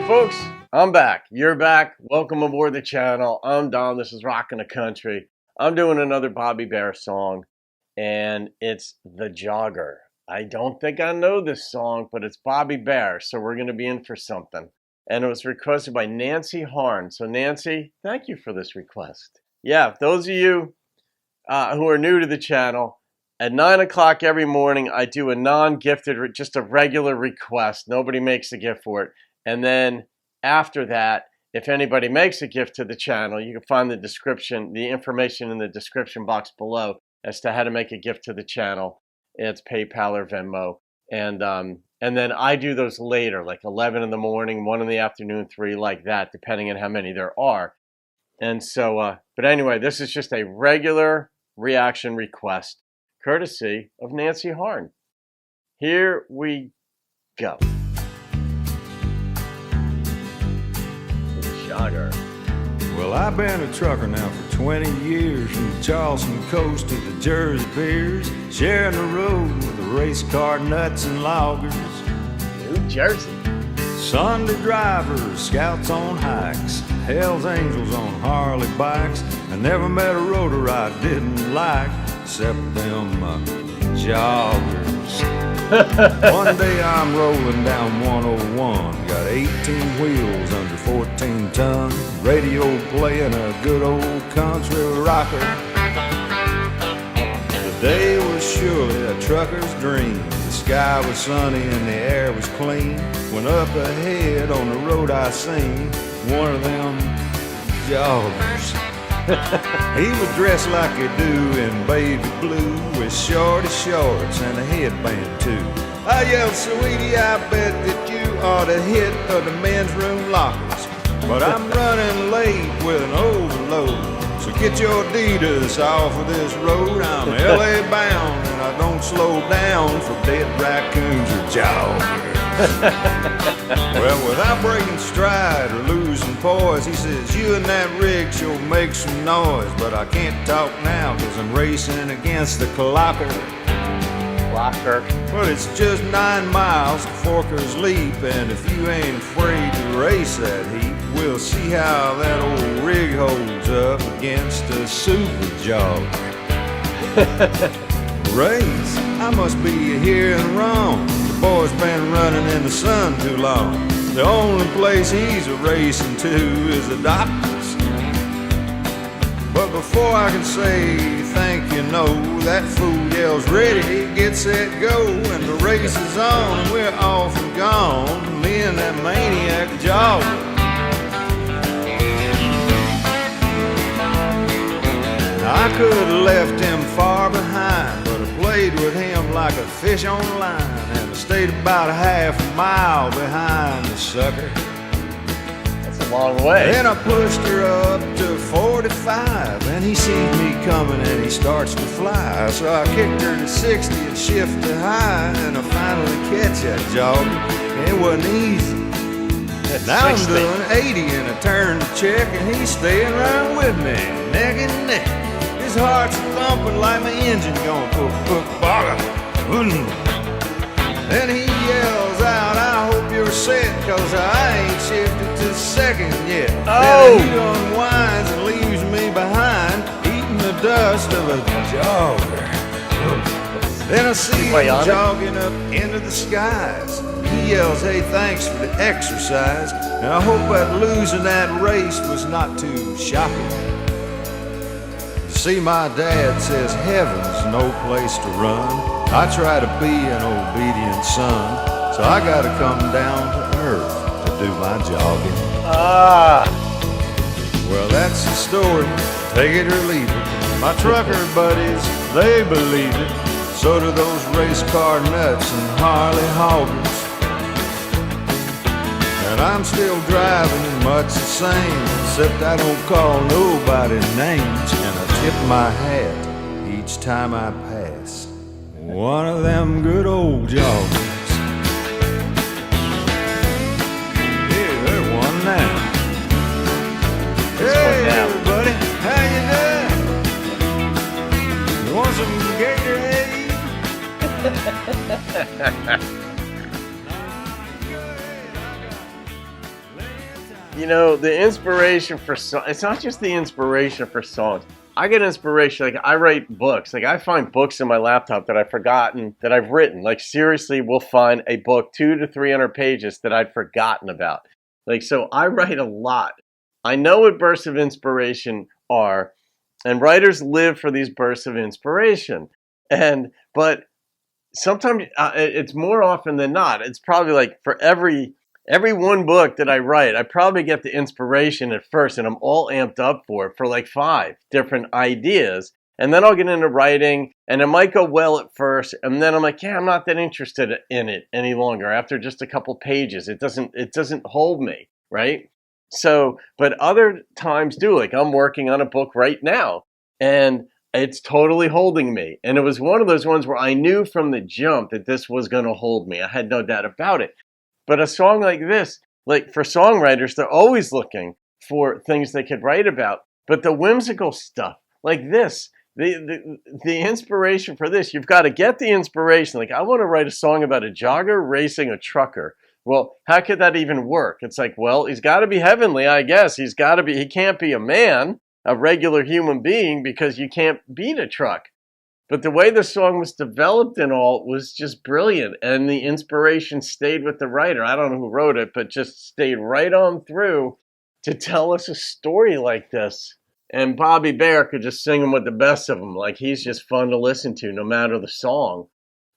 folks, I'm back. You're back. Welcome aboard the channel. I'm Don. This is Rockin' the Country. I'm doing another Bobby Bare song, and it's The Jogger. I don't think I know this song, but it's Bobby Bare, so we're going to be in for something. And it was requested by Nancy Harn. So Nancy, thank you for this request. Yeah, those of you who are new to the channel, at 9 o'clock every morning, I do a non-gifted, just a regular request. Nobody makes a gift for it. And then after that, if anybody makes a gift to the channel, you can find the description, the information in the description box below as to how to make a gift to the channel. It's PayPal or Venmo. And then I do those later, like 11 in the morning, 1 in the afternoon, 3, like that, depending on how many there are. And so, but anyway, this is just a regular reaction request, courtesy of Nancy Harn. Here we go. Jogger. Well, I've been a trucker now for 20 years, from the Charleston coast to the Jersey piers, sharing the road with the race car nuts and loggers. New Jersey. Sunday drivers, scouts on hikes, Hell's Angels on Harley bikes. I never met a roader I didn't like, except them joggers. One day I'm rolling down 101, got 18 wheels under 14 tons, radio playing a good old country rocker. The day was surely a trucker's dream. The sky was sunny and the air was clean, when up ahead on the road I seen one of them joggers. He was dressed like he do in baby blue, with shorty shorts and a headband too. I yelled, sweetie, I bet that you ought to hit the men's room lockers, but I'm running late with an overload, so get your Adidas off of this road. I'm LA bound and I don't slow down for dead raccoons or joggers. Well, without breaking stride or losing poise, he says, you and that rig sure make some noise, but I can't talk now because I'm racing against the clocker. Well, it's just 9 miles to Forker's Leap, and if you ain't afraid to race that heat, we'll see how that old rig holds up against a super jogger. Race? I must be hearing wrong. The boy's been running in the sun too long. The only place he's racing to is the doctor's. But before I can say thank you, no, that fool yells ready, get set, go, and the race is on, and we're off and gone, me and that maniac jogger. I could have left him far behind, but I played with him like a fish on line, and I stayed about a half a mile behind the sucker. That's a long way. Then I pushed her up to 45, and he sees me coming and he starts to fly. So I kicked her to 60 and shift to high, and I finally catch that jogger. It wasn't easy. Now I'm doing 80 and I turn to check, and he's staying right with me, neck and neck. His heart's thumping like my engine going cook bogger. Then he yells out, I hope you're set, cause I ain't shifted to second yet. Oh. Then he unwinds and leaves me behind, eating the dust of a jogger. Then I see him jogging up into the skies. He yells, hey, thanks for the exercise. And I hope that losing that race was not too shocking. See, my dad says heaven's no place to run. I try to be an obedient son, so I gotta come down to earth to do my jogging. Well, that's the story, take it or leave it. My trucker buddies, they believe it. So do those race car nuts and Harley hoggers. And I'm still driving much the same, except I don't call nobody names, and I tip my hat each time I pass one of them good old joggers. Yeah, there's one now. Hey everybody, how you doing? You want some Gatorade? You know, the inspiration for it's not just the inspiration for songs. I get inspiration, like I write books. Like I find books in my laptop that I've forgotten that I've written. Like seriously, we'll find a book 200 to 300 pages that I'd forgotten about. Like, so I write a lot. I know what bursts of inspiration are, and writers live for these bursts of inspiration. But sometimes it's more often than not. It's probably like for every one book that I write, I probably get the inspiration at first, and I'm all amped up for it for like 5 different ideas. And then I'll get into writing, and it might go well at first, and then I'm like, yeah, I'm not that interested in it any longer. After just a couple pages, it doesn't hold me, right? So, but other times do. Like I'm working on a book right now, and it's totally holding me. And it was one of those ones where I knew from the jump that this was going to hold me. I had no doubt about it. But a song like this, like for songwriters, they're always looking for things they could write about. But the whimsical stuff, like this, the inspiration for this, you've got to get the inspiration. Like I want to write a song about a jogger racing a trucker. Well, how could that even work? It's like, well, he's got to be heavenly, I guess. He can't be a man, a regular human being, because you can't beat a truck. But the way the song was developed and all was just brilliant. And the inspiration stayed with the writer. I don't know who wrote it, but just stayed right on through to tell us a story like this. And Bobby Bear could just sing them with the best of them. Like he's just fun to listen to no matter the song.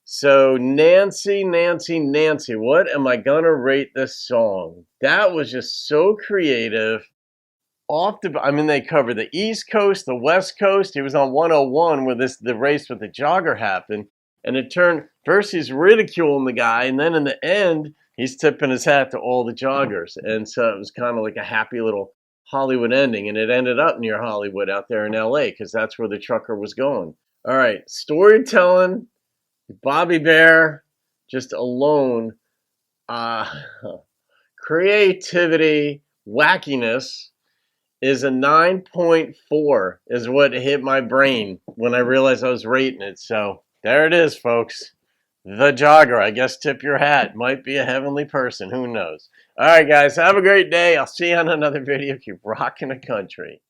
So Nancy, what am I gonna rate this song? That was just so creative. They cover the East Coast, the West Coast. He was on 101 where the race with the jogger happened. And it turned, first he's ridiculing the guy, and then in the end, he's tipping his hat to all the joggers. And so it was kind of like a happy little Hollywood ending. And it ended up near Hollywood out there in LA, because that's where the trucker was going. All right, storytelling, Bobby Bear, just alone. Creativity, wackiness is a 9.4 is what hit my brain when I realized I was rating it. So there it is, folks. The Jogger. I guess tip your hat. Might be a heavenly person. Who knows? All right, guys. Have a great day. I'll see you on another video. Keep rocking the country.